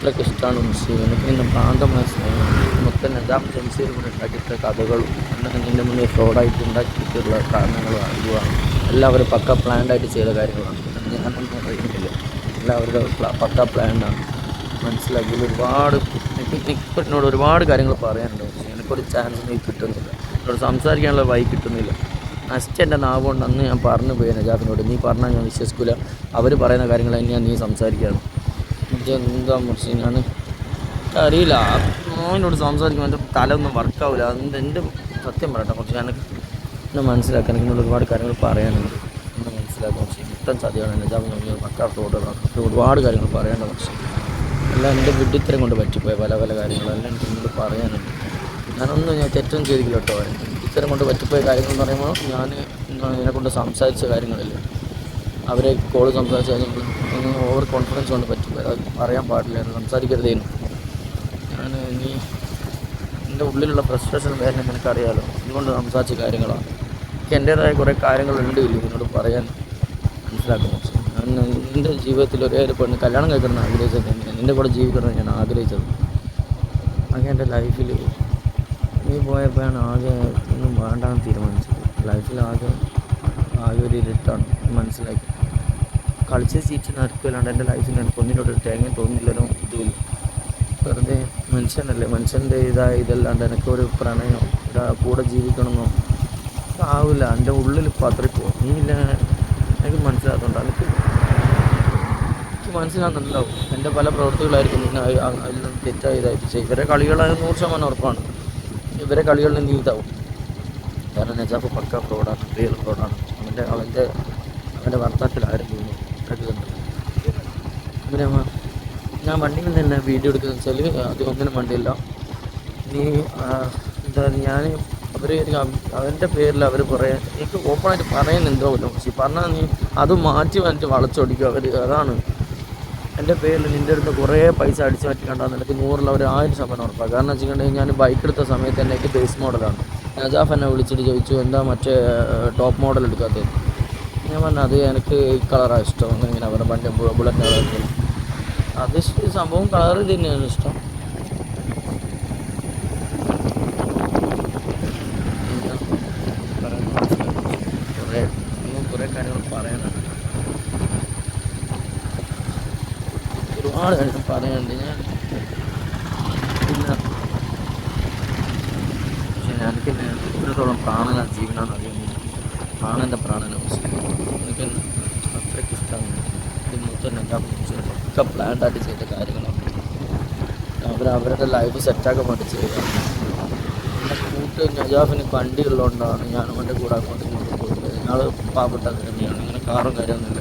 അത്രയ്ക്ക് ഇഷ്ടമാണ് മുസ്ലിം. എനിക്ക് നിന്നെ പ്രാന്തമായ സ്നേഹമാണ്. മൊത്തം നജാഫ് ജംസീർ കൂടെ ഉണ്ടാക്കിയിട്ട കഥകളും എല്ലാം നിൻ്റെ മുന്നിൽ ഫ്രോഡായിട്ട് ഉണ്ടാക്കിയിട്ടുള്ള കാരണങ്ങളും ഇതുമാണ്. എല്ലാവരും പക്ക പ്ലാൻഡായിട്ട് ചെയ്ത കാര്യങ്ങളാണ്. ഞാനൊന്നും അറിയുന്നില്ല. എല്ലാവരുടെ പക്ക പ്ലാൻഡാണ്. മനസ്സിലാക്കി. ഒരുപാട് എനിക്ക് എന്നോട് ഒരുപാട് കാര്യങ്ങൾ പറയാനുണ്ട്. പക്ഷേ എനിക്കൊരു ചാൻസ് നീ കിട്ടുന്നില്ല. എന്നോട് സംസാരിക്കാനുള്ള വഴി കിട്ടുന്നില്ല. നശിച്ച എൻ്റെ നാവുകൊണ്ട് അന്ന് ഞാൻ പറഞ്ഞു പോയി നജാഫിനോട്, നീ പറഞ്ഞാൽ ഞാൻ വിശ്വസിക്കില്ല, അവർ പറയുന്ന കാര്യങ്ങൾ തന്നെയാണ് നീ സംസാരിക്കുകയാണ്. എന്താ മുർഷി, ഞാൻ അറിയില്ല. മോനോട് സംസാരിക്കുമ്പോൾ എൻ്റെ തല ഒന്നും വർക്കാവില്ല. അതിൻ്റെ എൻ്റെ സത്യം പറയട്ടെ കുറച്ച് എനിക്ക് എന്നെ മനസ്സിലാക്കാൻ എന്നോട് ഒരുപാട് കാര്യങ്ങൾ പറയാനുണ്ട്. എന്നെ മനസ്സിലാക്കും. പക്ഷേ മൊത്തം ചതിയാണ് നജാഫ് മക്ക ഫ്രോഡാണ്. ഒരുപാട് കാര്യങ്ങൾ പറയേണ്ട. പക്ഷേ എല്ലാം എൻ്റെ വിഡ്ഢിത്തരം കൊണ്ട് പറ്റിപ്പോയ പല പല കാര്യങ്ങളെല്ലാം എനിക്ക് എന്നോട് പറയാനുണ്ട്. ഞാൻ തെറ്റൊന്നും ചെയ്തില്ല കേട്ടോ. വിഡ്ഢിത്തരം കൊണ്ട് പറ്റിപ്പോയ കാര്യങ്ങൾ എന്ന് പറയുമ്പോൾ ഞാൻ ഇതിനെക്കൊണ്ട് സംസാരിച്ച കാര്യങ്ങളില്ല, അവരെ കോള് സംസാരിച്ച് കഴിഞ്ഞപ്പോൾ ഓവർ കോൺഫിഡൻസ് കൊണ്ട് പറ്റിപ്പോയി. അത് പറയാൻ പാടില്ലായിരുന്നു, സംസാരിക്കരുതേനും. നീ എൻ്റെ ഉള്ളിലുള്ള ഫ്രസ്ട്രേഷൻ വേറെ നിനക്കറിയാലോ, അതുകൊണ്ട് സംസാരിച്ച കാര്യങ്ങളാണ്. എനിക്ക് എൻ്റേതായ കുറേ കാര്യങ്ങളുണ്ട് ഇല്ല ഇതിനോട് പറയാൻ. മനസ്സിലാക്കുന്നു. ഞാൻ എൻ്റെ ജീവിതത്തിൽ ഒരേ ഒരു പെണ്ണ് കല്യാണം കഴിക്കണം ആഗ്രഹിച്ചത്, എൻ്റെ കൂടെ ജീവിക്കണം ഞാൻ ആഗ്രഹിച്ചത്. ആകെ എൻ്റെ ലൈഫിൽ നീ പോയപ്പോഴാണ് ആകെ ഒന്നും വേണ്ടാന്ന് തീരുമാനിച്ചത്. ലൈഫിൽ ആകെ ഒരു ഇരുട്ടാണ് മനസ്സിലാക്കി. കളിച്ച് ചീച്ച് നടക്കുകയല്ലാണ്ട് എൻ്റെ ലൈഫിൽ എനിക്ക് ഒന്നിനോട് ഒരു തേങ്ങ തോന്നില്ലല്ലോ. ഇതുമില്ല, വെറുതെ മനുഷ്യനല്ലേ, മനുഷ്യൻ്റെ ഇതല്ലാണ്ട് എനിക്കൊരു പ്രണയം കൂടെ ജീവിക്കണമെന്നോ ആവില്ല. എൻ്റെ ഉള്ളിൽ ഇപ്പോൾ അത്രയ്ക്ക് തോന്നിയില്ല. എനിക്ക് മനസ്സിലാക്കുന്നുണ്ട്, എനിക്ക് മനസ്സിലാകുന്നുണ്ടാവും. എൻ്റെ പല പ്രവൃത്തികളായിരിക്കും പിന്നെ അതിൽ തെറ്റായതായിട്ട് ചെയ്യും. ഇവരെ കളികളായ 100% ഉറപ്പാണ്. ഇവരെ കളികളിൽ നീതാവും. കാരണം നജാഫ് പക്ക ഫ്രോഡാണ്, റിയൽ ഫ്രോഡാണ്. അവൻ്റെ ഭർത്താക്കളാരും തോന്നുന്നു പിന്നെ ഞാൻ വണ്ടിയിൽ നിന്ന് തന്നെ വീഡിയോ എടുക്കുന്നത് വെച്ചാൽ അത് ഒന്നിനും വണ്ടിയില്ല. നീ എന്താ ഞാൻ അവൻ്റെ പേരിൽ അവർ പറയാൻ എനിക്ക് ഓപ്പണായിട്ട് പറയുന്നുണ്ടാവുമല്ലോ. പക്ഷേ പറഞ്ഞാൽ നീ അത് മാറ്റി വളച്ചൊടിക്കും അവർ. അതാണ് എൻ്റെ പേരിൽ നിൻ്റെ അടുത്ത് കുറേ പൈസ അടിച്ചു മാറ്റി കണ്ടാൽ നിനക്ക് 100ൽ അവർ 1000% ഉറപ്പാണ്. കാരണം വെച്ചിട്ടുണ്ടെങ്കിൽ ഞാൻ ബൈക്ക് എടുത്ത സമയത്ത് തന്നെ എനിക്ക് ബേസ് മോഡലാണ്. നജാഫ് എന്നെ വിളിച്ചിട്ട് ചോദിച്ചു എന്താ മറ്റേ ടോപ്പ് മോഡൽ എടുക്കാത്തത്. ഞാൻ പറഞ്ഞു അത് എനിക്ക് ഈ കളറാണ് ഇഷ്ടം. ഇങ്ങനെ അവരുടെ വണ്ടി ബുള്ളറ്റ് കളർ, അത് സംഭവം കളർ തന്നെയാണ് ഇഷ്ടം. കുറേ കാര്യങ്ങൾ പറയാനാണ്, ഒരുപാട് കാര്യങ്ങൾ പറയാനുണ്ട്. എനിക്ക് ഇത്രത്തോളം പ്രാണനാണ്, ജീവനാണ് അറിയുന്നത്. പ്രാണൻ്റെ പ്രാണനാണ്. എനിക്ക് അത്രയ്ക്ക് ഇഷ്ടമാണ്. ഇത് മൊത്തം ഒക്കെ പ്ലാൻഡായിട്ട് ചെയ്ത കാര്യങ്ങളാണ്. അവരുടെ ലൈഫ് സെറ്റാക്കാൻ വേണ്ടി ചെയ്യുക. എൻ്റെ കൂട്ട് നജാഫിന് വണ്ടി ഉള്ളതുകൊണ്ടാണ് ഞാനും എൻ്റെ കൂടെ അങ്ങോട്ടും ഇങ്ങോട്ടും പോയിട്ട്. ഞങ്ങൾ പാവപ്പെട്ടത് തന്നെയാണ്, അങ്ങനെ കാറും കാര്യമൊന്നുമില്ല.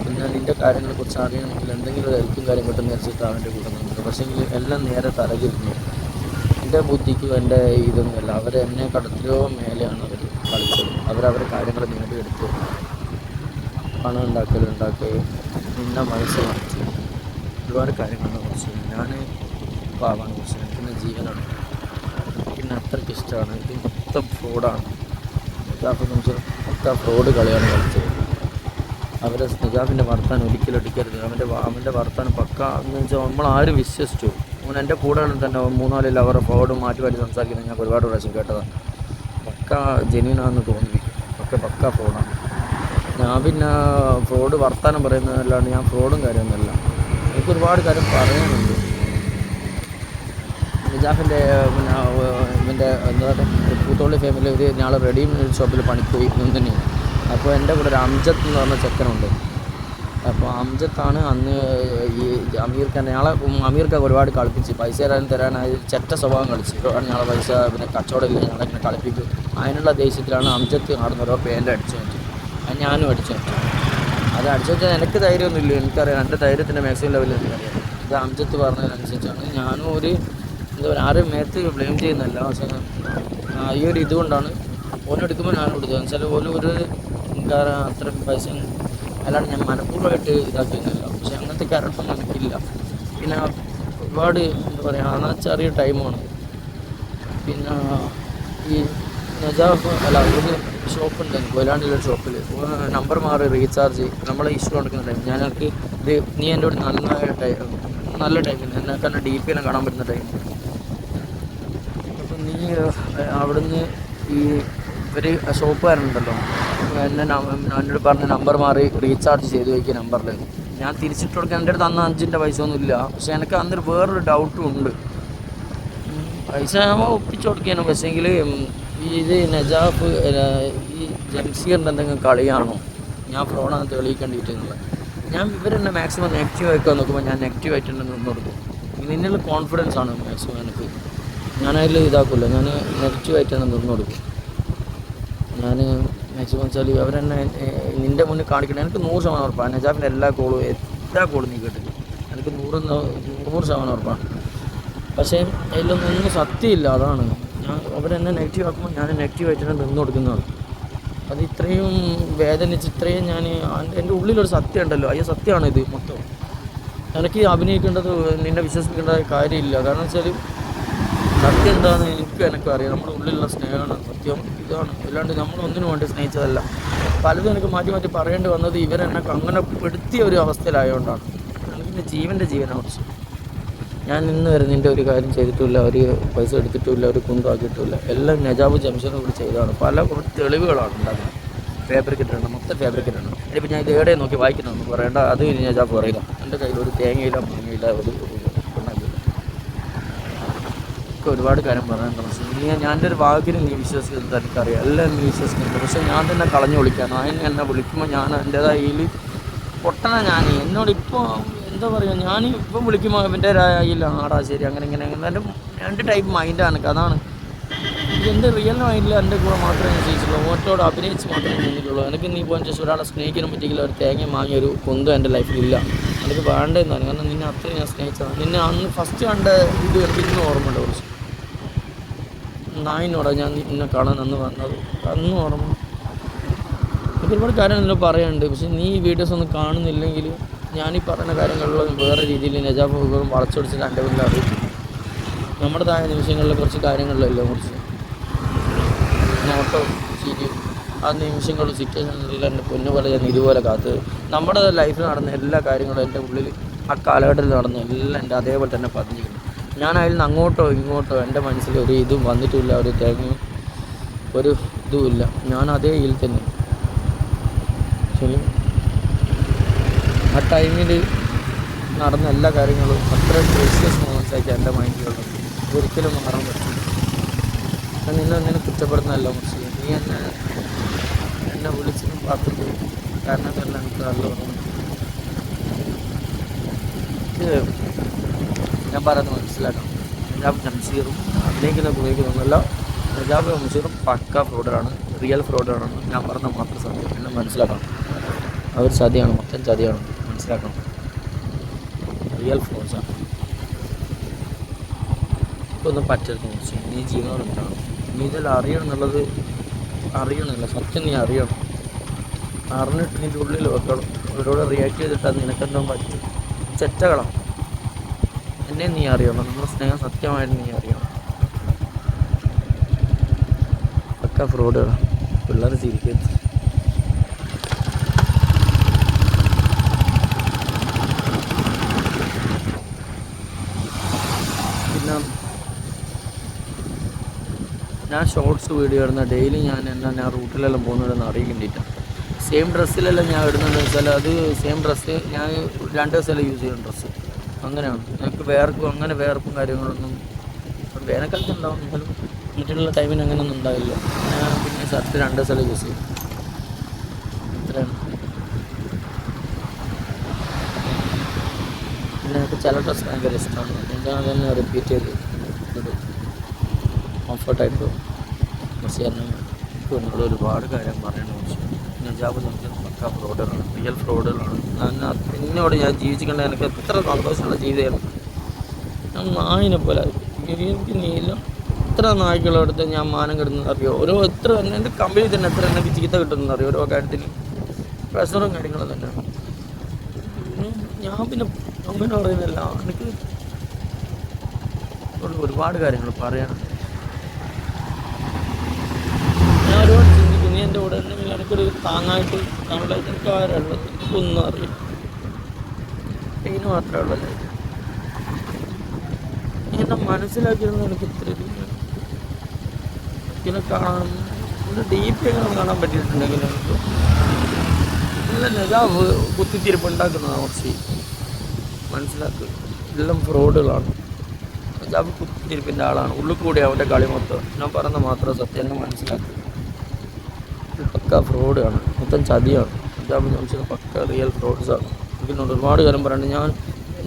പിന്നെ നിൻ്റെ കാര്യങ്ങളെക്കുറിച്ച് അറിയണമെങ്കിൽ എന്തെങ്കിലും ഒരു ഹെൽപ്പും കാര്യം കിട്ടുന്ന വെച്ചിട്ടാണ് എൻ്റെ കൂടെ നിന്നത്. പക്ഷേ എല്ലാം നേരെ തലകിരുന്നു. എൻ്റെ ബുദ്ധിക്കും എൻ്റെ ഇതൊന്നുമല്ല. എന്നെ കടത്തിലോ മേലെയാണ് അവർ കളിച്ചത്. അവരവരുടെ കാര്യങ്ങൾ നേടിയെടുത്ത് പണം ഉണ്ടാക്കി നിന്നെ മനസ്സിലാക്കി ഒരുപാട് കാര്യങ്ങളാണ്. കുറച്ച് ഞാൻ പാവാണ്, കുറച്ച് എനിക്കിന്ന് ജീവനാണ്. പിന്നെ അത്രയ്ക്ക് ഇഷ്ടമാണ്. എനിക്ക് മൊത്തം ഫ്രോഡാണ്. മൊത്തം ഫ്രോഡ് കളിയാണ് കളിച്ചത്. നജാഫിൻ്റെ വർത്താനം ഒരിക്കലും എടുക്കരുത്. അവൻ്റെ വർത്താനം പക്ക എന്ന് വെച്ചാൽ നമ്മളാരും വിശ്വസിച്ചു. അവൻ എൻ്റെ കൂടെ തന്നെ 3-4 അവരുടെ ഫ്രോഡ് മാറ്റി സംസാരിക്കുന്നത് ഞാൻ ഒരുപാട് പ്രാവശ്യം കേട്ടതാണ്. പക്ക ജെന്യൂനാണെന്ന് തോന്നിപ്പിക്കും. പക്ക ഫ്രോഡാണ്. ഞാൻ പിന്നെ ഫ്രോഡ് വർത്താനം പറയുന്നതല്ലാണ്ട് ഞാൻ ഫ്രോഡും കാര്യമൊന്നുമല്ല. എനിക്ക് ഒരുപാട് കാര്യം പറയാനുണ്ട്. നജാഫിൻ്റെ പിന്നെ ഇവൻ്റെ എന്താ പറയുക പൂത്തോളി ഫാമിലി ഒരു നാളെ റെഡിമെയ്ഡ് ഷോപ്പിൽ പണിക്ക് പോയി തന്നെയാണ്. അപ്പോൾ എൻ്റെ കൂടെ ഒരു അംജത്ത് എന്ന് പറഞ്ഞ ചെക്കനുണ്ട്. അപ്പോൾ അംജത്താണ് അന്ന് ഈ അമീർക്ക ഒരുപാട് കളിപ്പിച്ച് പൈസ തരാനായി ചെറ്റ സ്വഭാവം കളിച്ച് ഒരുപാട് ഞങ്ങളെ പൈസ പിന്നെ കച്ചവടമില്ല ഞങ്ങളിങ്ങനെ കളിപ്പിക്കും. അതിനുള്ള ദേഷ്യത്തിലാണ് അംജത്ത് നടന്ന് ഓരോ പേൻ്റ് അടിച്ചു മാറ്റി. അത് ഞാനും അടിച്ചു മാറ്റി. അത് അടിച്ചു വെച്ചാൽ എനിക്ക് ധൈര്യമൊന്നുമില്ല, എനിക്കറിയാം. എൻ്റെ ധൈര്യത്തിൻ്റെ മാക്സിമം ലെവലിൽ എനിക്കറിയാം. ഇത് അംജത്ത് പറഞ്ഞതിനനുസരിച്ചാണ്. ഞാനും ഒരു എന്താ പറയുക ആരും മേത്ത് ബ്ലെയിം ചെയ്യുന്നതല്ല. പക്ഷേ ഈ ഒരു ഇതുകൊണ്ടാണ് ഓനെടുക്കുമ്പോൾ ഞാനും എടുത്തത്. എന്ന് വെച്ചാൽ ഒരു അത്ര പൈസ അല്ലാണ്ട് ഞാൻ മനഃപൂർവ്വമായിട്ട് ഇതാക്കുന്നില്ല. പക്ഷെ അങ്ങനത്തെ ക്യാരക്ടറൊന്നും എനിക്കില്ല. പിന്നെ ഒരുപാട് എന്താ പറയുക എന്നാൽ ചെറിയ ടൈമാണ്. പിന്നെ ഈ നജാഫ് ഒരു ഷോപ്പുണ്ട് എനിക്ക് കൊയിലാണ്ടിലൊരു ഷോപ്പിൽ നമ്പർ മാറി റീചാർജ് നമ്മളെ ഇഷ്യൂ കൊടുക്കുന്ന ടൈം ഞങ്ങൾക്ക് ഇത് നീ എൻ്റെ കൂടെ നല്ല ടൈമിന് എന്നെ കാരണം DP എല്ലാം കാണാൻ പറ്റുന്ന ടൈം. അപ്പം നീ അവിടുന്ന് ഈ ഇവർ ഷോപ്പുകാരുണ്ടല്ലോ എന്നോട് പറഞ്ഞ നമ്പർ മാറി റീചാർജ് ചെയ്ത് വയ്ക്കുക നമ്പറിൽ. ഞാൻ തിരിച്ചിട്ട് കൊടുക്കാൻ എൻ്റെ അടുത്ത് അന്ന് 5-ൻ്റെ പൈസ ഒന്നും ഇല്ല. പക്ഷെ എനിക്ക് അന്നൊരു വേറൊരു ഡൗട്ടും ഉണ്ട്. പൈസ നമ്മൾ ഒപ്പിച്ച് കൊടുക്കുകയാണ്. പക്ഷേങ്കിൽ ഇത് നജാഫ് ഈ ജംസീറിൻ്റെ എന്തെങ്കിലും കളിയാണോ ഞാൻ ഫ്രോഡാണ് തെളിയിക്കേണ്ടിയിട്ടുള്ളത്. ഞാൻ ഇവരെന്നെ മാക്സിമം നെഗറ്റീവ് ആക്കാൻ നോക്കുമ്പോൾ ഞാൻ നെഗറ്റീവായിട്ട് തന്നെ നിന്ന് കൊടുക്കും. നിന്നുള്ള കോൺഫിഡൻസ് ആണ് മാക്സിമം എനിക്ക്. ഞാനതിൽ ഇതാക്കില്ല, ഞാൻ നെഗറ്റീവായിട്ട് തന്നെ നിന്ന് കൊടുക്കും. ഞാൻ മാക്സിമം വെച്ചാൽ അവരെന്നെ നിൻ്റെ മുന്നിൽ കാണിക്കണം. എനിക്ക് 100% ഉറപ്പാണ് നജാഫിൻ്റെ എല്ലാ കോളും നീ കേട്ടില്ല. എനിക്ക് 100% ഉറപ്പാണ്. പക്ഷേ അതിലൊന്നും സത്യമില്ല. അതാണ് ഞാൻ അവരെന്നെ നെഗറ്റീവ് ആക്കുമ്പോൾ ഞാൻ നെഗറ്റീവായിട്ട് തന്നെ നിന്ന് കൊടുക്കുന്നതാണ്. അത് ഇത്രയും വേദനിച്ച് ഇത്രയും ഞാൻ എൻ്റെ ഉള്ളിലൊരു സത്യം ഉണ്ടല്ലോ, അയ്യോ സത്യമാണ് ഇത് മൊത്തം. എനിക്ക് അഭിനയിക്കേണ്ടത് നിന്നെ വിശ്വസിക്കേണ്ട കാര്യമില്ല. കാരണം വെച്ചാൽ സത്യം എന്താണെന്ന് എനിക്കും അറിയാം. നമ്മുടെ ഉള്ളിലുള്ള സ്നേഹമാണ് സത്യം, ഇതാണ്. അല്ലാണ്ട് നമ്മളൊന്നിനു വേണ്ടി സ്നേഹിച്ചതല്ല. പലതും എനിക്ക് മാറ്റി മാറ്റി പറയേണ്ടി വന്നത് ഇവരെന്നെ അങ്ങനെ പെടുത്തിയ ഒരു അവസ്ഥയിലായതുകൊണ്ടാണ്. എനിക്കിൻ്റെ ജീവനാണ് കുറച്ച്. ഞാൻ ഇന്ന് വരെ നിൻ്റെ ഒരു കാര്യം ചെയ്തിട്ടില്ല, ഒരു പൈസ എടുത്തിട്ടില്ല, ഒരു കുന്താക്കിയിട്ടില്ല. എല്ലാം നജാബ് ജംഷനും കൂടി ചെയ്തതാണ്. പല തെളിവുകളാണ് ഉണ്ടാകുന്നത്. ഫാബ്രിക്കേറ്റാണ്, മൊത്തം ഫാബ്രിക്കേറ്റാണ്. ഇനിയിപ്പോൾ ഞാൻ ഇത് എവിടെ നോക്കി വായിക്കുന്നതെന്ന് പറയേണ്ട, അത് നജാബ് പറയില്ല. എൻ്റെ കയ്യിൽ ഒരു തേങ്ങയില്ല, മാങ്ങയില്ല, ഒരു ഉണ്ടാക്കില്ല. എനിക്ക് ഒരുപാട് കാര്യം പറയാനുണ്ട്. പക്ഷേ ഞാൻ എൻ്റെ ഒരു വാക്കിന് നീ വിശ്വസിക്കുന്നത് എനിക്കറിയാം, എല്ലാം നീ വിശ്വസിക്കുന്നുണ്ട്. പക്ഷേ ഞാൻ തന്നെ കളഞ്ഞു വിളിക്കാനോ അതിന് എന്നെ വിളിക്കുമ്പോൾ ഞാൻ എൻ്റേതായ ഇതിൽ പൊട്ടണ ഞാൻ എന്നോടിപ്പോൾ എന്താ പറയുക, ഞാൻ ഇപ്പം വിളിക്കുമ്പോൾ അവൻ്റെ കയ്യിൽ ആടാ ശരി അങ്ങനെ ഇങ്ങനെ എൻ്റെ 2 ടൈപ്പ് മൈൻഡാണ്. അതാണ് എൻ്റെ റിയൽ മൈൻഡിൽ എൻ്റെ കൂടെ മാത്രമേ ഞാൻ ചെയ്യിച്ചുള്ളൂ. ഓറ്റോട് അഭിനയിച്ച് മാത്രമേ നിന്നിട്ടുള്ളൂ. എനിക്ക് നീ പോകാൻ ശേഷം ഒരാളെ സ്നേഹിക്കാനും പറ്റിയില്ല, ഒരു തേങ്ങ വാങ്ങിയ ഒരു കുന്തും എൻ്റെ ലൈഫിലില്ല. എനിക്ക് വേണ്ടതെന്നാണ്. കാരണം നിന്നെ അത്രയും ഞാൻ സ്നേഹിച്ചതാണ്. നിന്നെ അന്ന് ഫസ്റ്റ് കണ്ട ഇത് എനിക്ക് ഇന്നും ഓർമ്മയുണ്ട്. കുറച്ച് നായിനോടാണ് ഞാൻ നിന്നെ കാണാൻ അന്ന് വന്നത്, അന്നും ഓർമ്മ. എനിക്ക് ഒരുപാട് കാര്യം നിന്നോട് പറയാനുണ്ട്. പക്ഷേ നീ ഈ വീഡിയോസ് ഒന്നും കാണുന്നില്ലെങ്കിൽ ഞാനീ പറയുന്ന കാര്യങ്ങളിലൊന്നും വേറെ രീതിയിൽ നജാബ് വളച്ചൊടിച്ചിട്ട് എൻ്റെ വീട്ടിൽ അറിയിക്കും. നമ്മുടേതായ നിമിഷങ്ങളിൽ കുറച്ച് കാര്യങ്ങളിലെല്ലാം കുറിച്ച് നോട്ടോ ചിരി ആ നിമിഷങ്ങളും സിറ്റുവേഷനിലെല്ലാം എൻ്റെ പൊന്നുപോലെ ഞാൻ ഇതുപോലെ കാത്ത് നമ്മുടെ ലൈഫിൽ നടന്ന എല്ലാ കാര്യങ്ങളും എൻ്റെ ഉള്ളിൽ ആ കാലഘട്ടത്തിൽ നടന്ന എല്ലാം എൻ്റെ അതേപോലെ തന്നെ പതിഞ്ഞിട്ടുണ്ട്. ഞാൻ അതിൽ നിന്ന് അങ്ങോട്ടോ ഇങ്ങോട്ടോ എൻ്റെ മനസ്സിൽ ഒരു ഇതും വന്നിട്ടില്ല, ഒരു തേങ്ങയും ഒരു ഇതുമില്ല. ഞാൻ അതേ ഇതിൽ തന്നെ. ശരി, ആ ടൈമിൽ നടന്ന എല്ലാ കാര്യങ്ങളും അത്ര പ്രീഷ്യസ് മൊമെൻറ്റ്സ് ആയിട്ട് എൻ്റെ മൈൻഡിലുള്ളത്. ഒരിക്കലും മാറാൻ പറ്റില്ല. ഞാൻ നിന്നെ കുറ്റപ്പെടുന്നതല്ല മുറിച്ച്, നീ എന്നെ വിളിച്ചിട്ടും പാത്രത്തിൽ കാരണം എല്ലാം എനിക്ക് നല്ല ഇത് ഞാൻ പറയുന്നത് മനസ്സിലാക്കണം. നജാബ് ജംഷീറും അഭിനയിക്കുന്ന ഉപയോഗിക്കുന്നതല്ല. നജാബ് ജംഷീറും പക്ക ഫ്രോഡാണ്, റിയൽ ഫ്രോഡാണ്. ഞാൻ പറഞ്ഞ മാത്രം സത്യം എന്നെ മനസ്സിലാക്കണം. അവർ ചതിയാണ്, മൊത്തം ചതിയാണ്, മനസ്സിലാക്കണം. റിയൽ ഫ്രോഡ്സാണ്. ഒന്നും പറ്റരുത് മുറിച്ച്. നീ ജീവനോടുണ്ടാകണം. നീ ഇതെല്ലാം അറിയണം എന്നുള്ളത് അറിയണമല്ല, സത്യം നീ അറിയണം. അറിഞ്ഞിട്ട് നിൻ്റെ ഉള്ളിൽ വെക്കണം. അവരോട് റിയാക്ട് ചെയ്തിട്ടാൽ നിനക്കെന്തോ പറ്റും. ചെറ്റകളാണ്. എന്നെ നീ അറിയണം. നമ്മുടെ സ്നേഹം സത്യമായിട്ട് നീ അറിയണം. പക്ക ഫ്രോഡുകളാണ്. പിള്ളേർ ചിരിക്കരുത്. പിന്നെ ഞാൻ ഷോർട്സ് വീഡിയോ ഇടുന്ന ഡെയിലി ഞാൻ റൂട്ടിലെല്ലാം പോകുന്നതെന്ന് അറിയിക്കേണ്ടിയിട്ടാണ്. സെയിം ഡ്രസ്സിലെല്ലാം ഞാൻ ഇടുന്നതെന്ന് വെച്ചാൽ അത് സെയിം ഡ്രസ്സ് ഞാൻ 2 ദിവസമെല്ലാം യൂസ് ചെയ്യുന്ന ഡ്രസ്സ് അങ്ങനെയാണ്. എനിക്ക് വേർക്കും അങ്ങനെ വേർപ്പും കാര്യങ്ങളൊന്നും വേനൽക്കാലത്ത് ഉണ്ടാവും, എന്നാലും മറ്റുള്ള ടൈമിന് അങ്ങനെയൊന്നും ഉണ്ടാവില്ല. ഞാൻ പിന്നെ ഷർട്ട് 2 ദിവസമെല്ലാം യൂസ് ചെയ്യും. ഇത്രയാണ്. പിന്നെ എനിക്ക് ചില ഡ്രസ്സ് ഭയങ്കര ഇഷ്ടമാണ്. ഞാൻ തന്നെ റിപ്പീറ്റ് ചെയ്ത് ഇടും. കംഫർട്ടായിട്ട് പക്ഷേ എന്നോട് ഒരുപാട് കാര്യം പറയണം. പക്ഷേ നജാബ് നമുക്ക് പക്ക ഫ്രോഡുകളാണ്, റിയൽ ഫ്രോഡുകളാണ്. എന്നോട് ഞാൻ ജീവിച്ചിക്കേണ്ട എനിക്ക് എത്ര സന്തോഷമുള്ള ജീവിതമാണ്. ഞാൻ നായിനെ പോലെ എനിക്ക് നീല എത്ര നായ്ക്കളെടുത്ത് ഞാൻ മാനം കിട്ടുന്നത് അറിയോ. എത്ര എൻ്റെ കമ്പനി തന്നെ എത്ര എനിക്ക് ചീത്ത കിട്ടുന്നത് അറിയോ. ഓരോ കാര്യത്തിന് പ്രഷറും കാര്യങ്ങളും തന്നെയാണ്. ഞാൻ പിന്നെ അങ്ങനെ പറയുന്നില്ല, എനിക്ക് ഒരുപാട് കാര്യങ്ങൾ പറയാനുണ്ട്. ഞാൻ ഒരുപാട് ചിന്തിക്കും. നീ എൻ്റെ കൂടെ ഉണ്ടെങ്കിൽ എനിക്കൊരു താങ്ങായിട്ട് നമ്മളായിട്ട് എനിക്ക് ആരുള്ളത് എനിക്കൊന്നും അറിയില്ല. പെയിന് മാത്രമേ ഉള്ളൂ. എന്നെ മനസ്സിലാക്കിയിരുന്ന എനിക്ക് ഇത്ര ഇങ്ങനെ കാണാൻ ഡീപ്പ് എങ്ങനെ കാണാൻ പറ്റിയിട്ടുണ്ടെങ്കിൽ എനിക്ക് നല്ല നിജാവ് കുത്തിത്തിരിപ്പ് ഉണ്ടാക്കുന്നതാണ് കുറച്ച് മനസ്സിലാക്കുക. എല്ലാം ഫ്രോഡുകളാണ്. നിജാബ് കുത്തിത്തിരിപ്പിൻ്റെ ആളാണ്. ഉള്ളിൽ കൂടി അവൻ്റെ കളി മൊത്തം. ഞാൻ പറഞ്ഞ മാത്രം സത്യം എന്നെ മനസ്സിലാക്കുക. പക്ക ഫ്രോഡാണ്, മൊത്തം ചതിയാണ്. നിജാബ് ജംഷീദ് പക്ക റിയൽ ഫ്രോഡ്സാണ്. എനിക്കിന്നോട് ഒരുപാട് കാര്യം പറയുന്നുണ്ട്.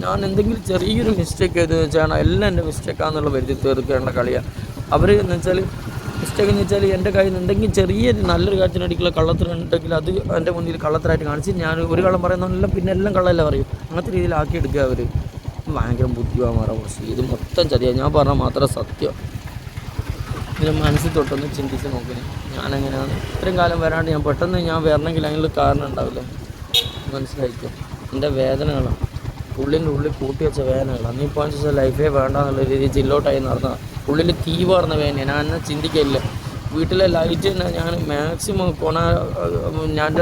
ഞാൻ എന്തെങ്കിലും ചെറിയൊരു മിസ്റ്റേക്ക് ചെയ്തെന്ന് വെച്ചാൽ എല്ലാം എൻ്റെ മിസ്റ്റേക്കാണെന്നുള്ള വരുത്തി തീർക്കേണ്ട കളിയാണ് അവർ. എന്ന് വെച്ചാൽ മിസ്റ്റേക്ക് എന്ന് വെച്ചാൽ എൻ്റെ കയ്യിൽ നിന്ന് എന്തെങ്കിലും ചെറിയ നല്ലൊരു കാര്യത്തിനടിക്കുള്ള കള്ളത്തിനുണ്ടെങ്കിൽ അത് എൻ്റെ മുന്നിൽ കള്ളത്തരായിട്ട് കാണിച്ച് ഞാൻ ഒരു കള്ളം പറയുന്നതെല്ലാം പിന്നെ എല്ലാം കള്ളമല്ല പറയും. അങ്ങനത്തെ രീതിയിൽ ആക്കിയെടുക്കുക അവർ. ഭയങ്കര ബുദ്ധിമാന്മാരെ കുറച്ച്. ഇത് മൊത്തം ചതിയാണ്. ഞാൻ പറഞ്ഞാൽ മാത്രം സത്യം. ഇതിന് മനസ്സിൽ തൊട്ടൊന്ന് ചിന്തിച്ച് നോക്കിന് ഞാനെങ്ങനെയാണ് ഇത്രയും കാലം വരാണ്ട് ഞാൻ പെട്ടെന്ന് ഞാൻ വരണമെങ്കിൽ അതിനുള്ള കാരണം ഉണ്ടാവില്ല. മനസ്സിലായിരിക്കും എൻ്റെ വേദനകളാണ്, ഉള്ളിൻ്റെ ഉള്ളിൽ കൂട്ടി വെച്ച വേദനകളാണ്. നീ ഇപ്പോൾ വെച്ചാൽ ലൈഫേ വേണ്ട എന്നുള്ള രീതിയിൽ ചില്ലോട്ടായി നടന്ന ഉള്ളിൽ തീ വാർന്ന വേദനയാണ്. ഞാൻ എന്നെ ചിന്തിക്കില്ല. വീട്ടിലെ ലൈറ്റ് തന്നെ ഞാൻ മാക്സിമം ഞാൻ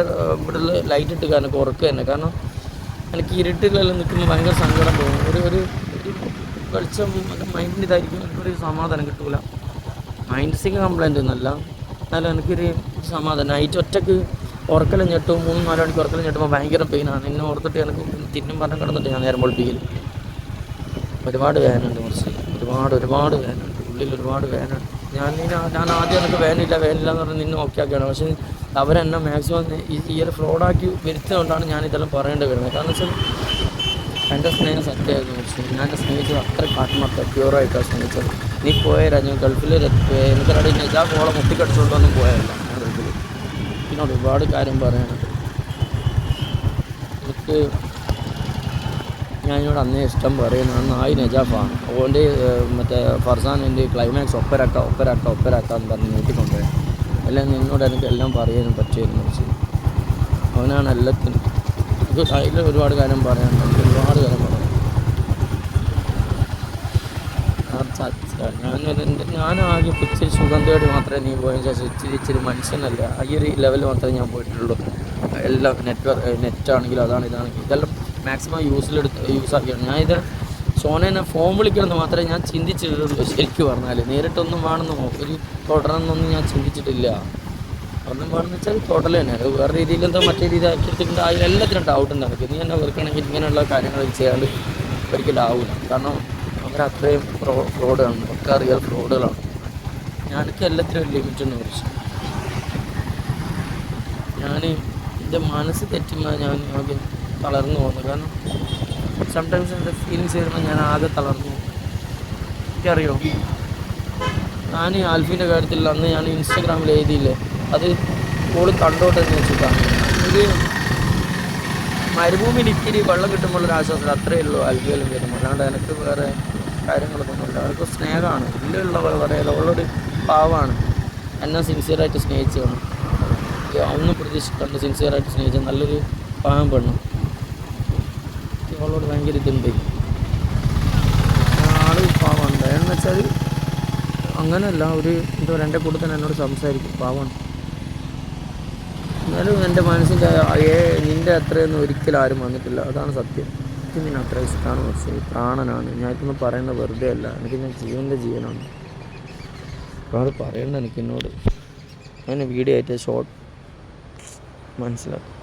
ഇവിടെ ലൈറ്റ് ഇട്ട് കാരണം കുറക്കുക തന്നെ. കാരണം എനിക്ക് ഇരുട്ടിലെല്ലാം നിൽക്കുമ്പോൾ ഭയങ്കര സങ്കടം തോന്നും. ഒരു വെളിച്ചം എൻ്റെ മൈൻഡിൻ്റെ ഇതായിരിക്കും. എനിക്കൊരു സമാധാനം കിട്ടൂല. മൈൻഡ് സിക്ക് കംപ്ലൈൻറ്റ് ഒന്നുമല്ല, എന്നാലും എനിക്കൊരു സമാധാനം. നൈറ്റ് ഒറ്റക്ക് ഉറക്കലും ഞെട്ടും 3-4 മണിക്ക് ഉറക്കലും ഞെട്ടുമ്പോൾ ഭയങ്കര പെയിനാണ്. എന്നെ ഓർത്തിട്ട് എനിക്ക് തിന്നും പറഞ്ഞ് കിടന്നിട്ട് ഞാൻ നേരം പൊളിപ്പിക്കൽ. ഒരുപാട് വേദനയുണ്ട് കുറച്ച്, ഒരുപാട് വേദനയുണ്ട് ഉള്ളിൽ, ഒരുപാട് വേദനയുണ്ട്. ഞാൻ ആദ്യം എനിക്ക് വേദനയില്ല എന്ന് പറഞ്ഞ് നിന്നെ ഓക്കെ ആക്കിയാണ്. പക്ഷേ അവരെന്നെ മാക്സിമം ഈ ഒരു ഫ്രോഡാക്കി വരുത്തുകൊണ്ടാണ് ഞാൻ ഇതെല്ലാം പറയേണ്ടി വരുന്നത്. കാരണം വെച്ചാൽ എൻ്റെ സ്നേഹം സത്യമായിരുന്നു. പക്ഷേ ഞാൻ എന്നെ സ്നേഹിച്ചത് അത്ര ആത്മാർത്ഥ പ്യൂറായിട്ടാണ് സ്നേഹിച്ചത്. നീ പോയാൽ ഞാൻ ഗൾഫിൽ എനിക്കറിയാം നിജാ കോളം മുട്ടിക്കടിച്ചുകൊണ്ടൊന്നും പോയല്ല ഞാൻ ഗൾഫിൽ. പിന്നെ ഒരുപാട് കാര്യം പറയാനുണ്ട് എനിക്ക്. ഞാനിവിടെ അന്നേ ഇഷ്ടം പറയുന്നത് നായി നജാഫാണ്. അതുകൊണ്ട് മറ്റേ ഫർസാനിൻ്റെ ക്ലൈമാക്സ് ഒപ്പരാക്കാന്ന് പറഞ്ഞ് നീട്ടിക്കൊണ്ടുപോയി. എല്ലാം നിന്നോട് എനിക്ക് എല്ലാം പറയാനും പറ്റിയിരുന്നു. പക്ഷേ അവനാണ് എല്ലാത്തിനും. അതിൽ ഒരുപാട് കാര്യം പറയാനുണ്ട്, ഒരുപാട് കാര്യം പറയാം. ഞാനാകെ ഇച്ചിരി സുഖം തേടി മാത്രമേ നീ പോയതിന് ശേഷം ഇച്ചിരി മനുഷ്യനല്ല. ഈ ഒരു ലെവലിൽ മാത്രമേ ഞാൻ പോയിട്ടുള്ളൂ. എല്ലാം നെറ്റാണെങ്കിലും അതാണ് ഇതാണെങ്കിലും ഇതെല്ലാം മാക്സിമം യൂസ് ആക്കിയാണ്. ഞാൻ ഇത് സോനേനെ ഫോൺ വിളിക്കണമെന്ന് മാത്രമേ ഞാൻ ചിന്തിച്ചിട്ടുള്ളൂ. ശരിക്കും പറഞ്ഞാൽ നേരിട്ടൊന്നും വേണമെന്നോ ഒരു തുടരണമെന്നൊന്നും ഞാൻ ചിന്തിച്ചിട്ടില്ല. ഒന്നും വേണമെന്ന് വെച്ചാൽ ടോട്ടൽ തന്നെ വേറെ രീതിയിൽ എന്തോ മറ്റേ രീതി ആക്കിയെടുത്തിട്ടുണ്ട്. അതിലെല്ലാത്തിനും ഡൗട്ടുണ്ട് എനിക്ക്. നീ എന്നെ വെറുക്കണമെങ്കിൽ ഇങ്ങനെയുള്ള കാര്യങ്ങൾ ചെയ്യാണ്ട് ഒരിക്കലും ആവില്ല. കാരണം അവരത്രയും ഫ്രോഡാണ്, ഒക്കെ റിയൽ ഫ്രോഡുകളാണ്. ഞാനൊക്കെ എല്ലാത്തിനും ഒരു ലിമിറ്റുണ്ട്. കുറച്ച് ഞാൻ എൻ്റെ മനസ്സ് തെറ്റുമ്പോൾ ഞാൻ ആകെ തളർന്നു പോകുന്നു. കാരണം സംടൈംസ് എൻ്റെ ഫീലിങ്സ് വരുമ്പോൾ ഞാൻ ആകെ തളർന്നു പോകും. എനിക്കറിയോ, ഞാൻ ആൽഫീൻ്റെ കാര്യത്തിൽ അന്ന് ഞാൻ ഇൻസ്റ്റാഗ്രാമിൽ എഴുതിയില്ലേ, അത് ഓള് കണ്ടോട്ടെന്ന് വെച്ചിട്ടാണ്. ഒരു മരുഭൂമിയിൽ ഇത്തിരി വെള്ളം കിട്ടുമ്പോൾ ഒരു ആശ്വാസം അത്രയേ ഉള്ളൂ ആൽഫിയെല്ലാം വരുമ്പോൾ. അല്ലാണ്ട് എനിക്ക് വേറെ കാര്യങ്ങളൊന്നുമില്ല. അവർക്ക് സ്നേഹമാണ് ഇല്ലുള്ള പറയാലോ. അവളൊരു പാവമാണ്, എന്നെ സിൻസിയറായിട്ട് സ്നേഹിച്ചതാണ്. ഒന്നും പ്രതീക്ഷിക്കാണ്ട് സിൻസിയറായിട്ട് സ്നേഹിച്ച നല്ലൊരു പാവം പെണ്ണു. അവളോട് ഭയങ്കര ഇതുണ്ട്. ആൾ പാവമാണ്. എന്ന് വെച്ചാൽ അങ്ങനെയല്ല, ഒരു എന്തോ എൻ്റെ കൂടെ തന്നെ എന്നോട് സംസാരിക്കും, പാവമാണ്. എന്നാലും എൻ്റെ മനസ്സിൻ്റെ നിൻ്റെ അത്രയൊന്നും ഒരിക്കലും ആരും വന്നിട്ടില്ല. അതാണ് സത്യം. എനിക്ക് നിന്നെ അത്ര ഇഷ്ടമാണ്. പക്ഷേ പ്രാണനാണ്. ഞാൻ ഇതൊന്നും പറയുന്നത് വെറുതെ അല്ല. എനിക്ക് ഞാൻ ജീവനാണ്. ഒരുപാട് പറയണ്ട എനിക്ക് എന്നോട്. ഞാൻ വീഡിയോ ആയിട്ട് ഷോർട്ട് മനസ്സിലാക്കും.